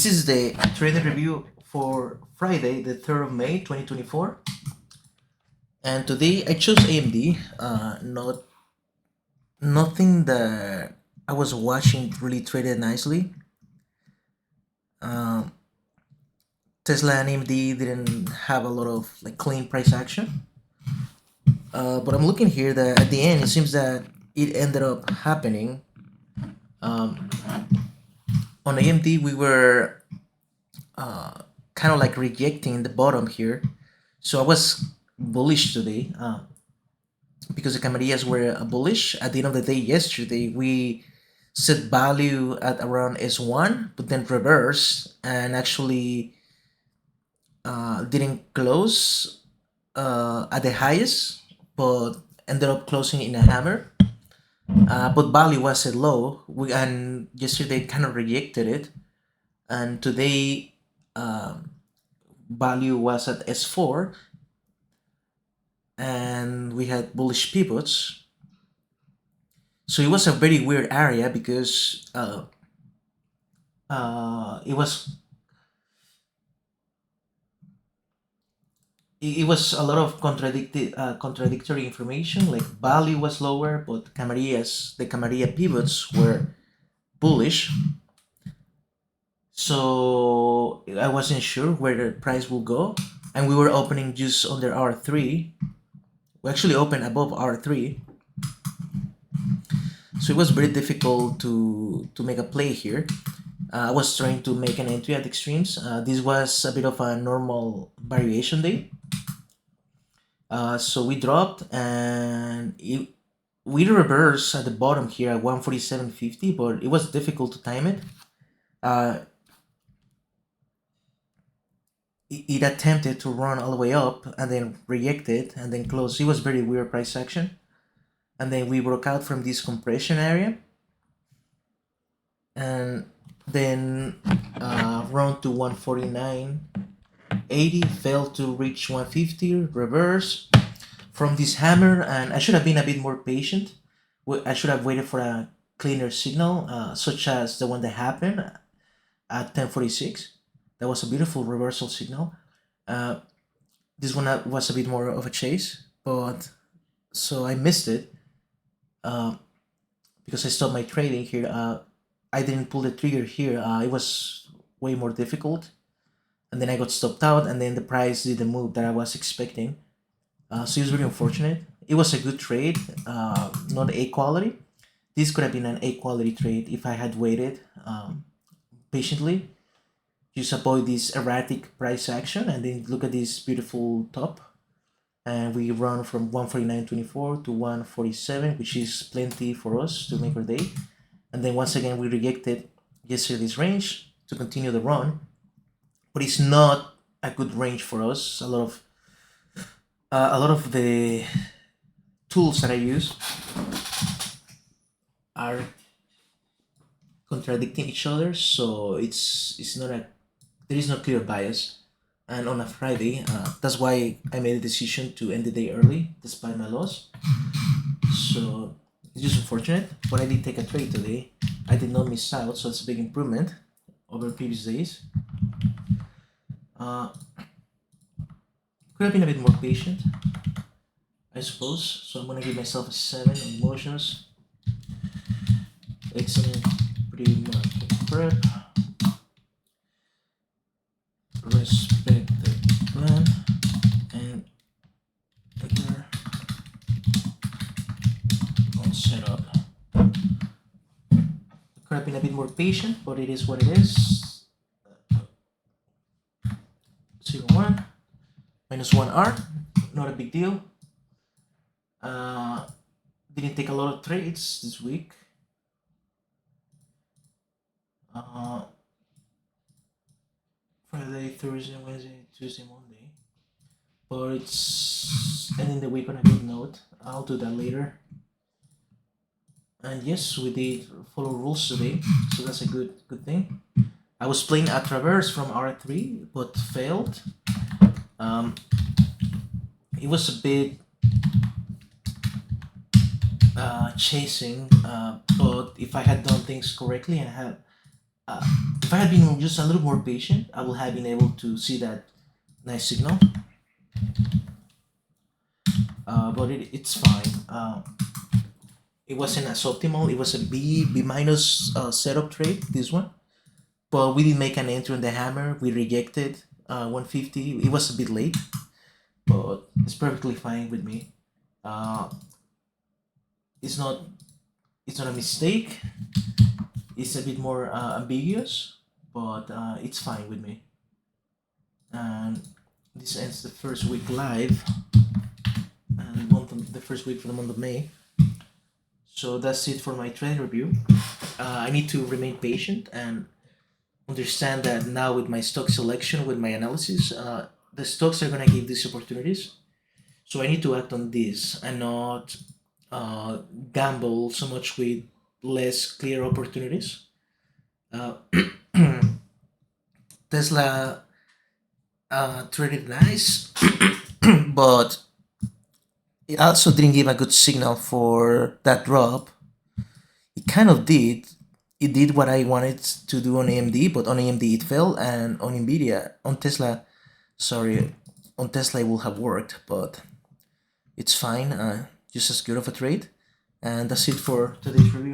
This is the trading review for Friday, the 3rd of May, 2024. And today I chose AMD. Nothing that I was watching really traded nicely. Tesla and AMD didn't have a lot of clean price action. But I'm looking here that at the end it seems that it ended up happening. On AMD we were kind of rejecting the bottom here, so I was bullish today because the Camarillas were bullish. At the end of the day yesterday we set value at around S1 but then reverse and actually didn't close at the highest but ended up closing in a hammer. But value was at low, and yesterday kind of rejected it, and today value was at S4 and we had bullish pivots. So it was a very weird area because it was a lot of contradictory information. Like value was lower, but the Camarilla pivots were bullish. So I wasn't sure where the price will go, and we were opening just under R3. We actually opened above R3, so it was very difficult to make a play here. I was trying to make an entry at extremes. This was a bit of a normal variation day. So we dropped and we reversed at the bottom here at 147.50, but it was difficult to time it. It attempted to run all the way up and then rejected and then closed. It was very weird price action. And then we broke out from this compression area and then run to 149.80, fell to reach 150, reverse from this hammer, and I should have been a bit more patient. I should have waited for a cleaner signal, such as the one that happened at 10:46. That was a beautiful reversal signal. This one was a bit more of a chase, but so I missed it because I stopped my trading here. I didn't pull the trigger here. It was way more difficult, and then I got stopped out, and then the price did the move that I was expecting. So it was very unfortunate. It was a good trade, not A quality. This could have been an A quality trade if I had waited patiently. Just avoid this erratic price action, and then look at this beautiful top. And we run from 149.24 to 147, which is plenty for us to make our day. And then once again we rejected yesterday's range to continue the run, but it's not a good range for us. A lot of the tools that I use are contradicting each other, so there is no clear bias. And on a Friday, that's why I made a decision to end the day early despite my loss. So it's just unfortunate, but I did take a trade today. I did not miss out, so it's a big improvement over previous days. Could have been a bit more patient, I suppose. So I'm gonna give myself a 7 on motions. Excellent pre-market prep. Respect the plan and enter on setup. Could have been a bit more patient, but it is what it is. 0.1 minus 1R, not a big deal. Didn't take a lot of trades this week. Friday, Thursday, Wednesday, Tuesday, Monday. But it's ending the week on a good note. I'll do that later. And yes, we did follow rules today, so that's a good thing. I was playing a traverse from R3, but failed. It was a bit chasing, but if I had done things correctly and had Uh, if I had been just a little more patient, I would have been able to see that nice signal. But it's fine. It wasn't as optimal. It was a B minus setup trade. This one, but we didn't make an entry on the hammer. We rejected 150. It was a bit late, but it's perfectly fine with me. Uh, it's not a mistake. It's a bit more ambiguous, but it's fine with me. And this ends the first week live, and the first week for the month of May. So that's it for my trade review. I need to remain patient and understand that now with my stock selection, with my analysis, the stocks are gonna give these opportunities. So I need to act on this and not gamble so much with less clear opportunities. Uh, Tesla traded nice, but it also didn't give a good signal for that drop. It kind of did. It did what I wanted to do on AMD, but on AMD it fell, and on Nvidia, on Tesla, sorry, on Tesla it will have worked, but it's fine. Just as good of a trade. And that's it for today's review.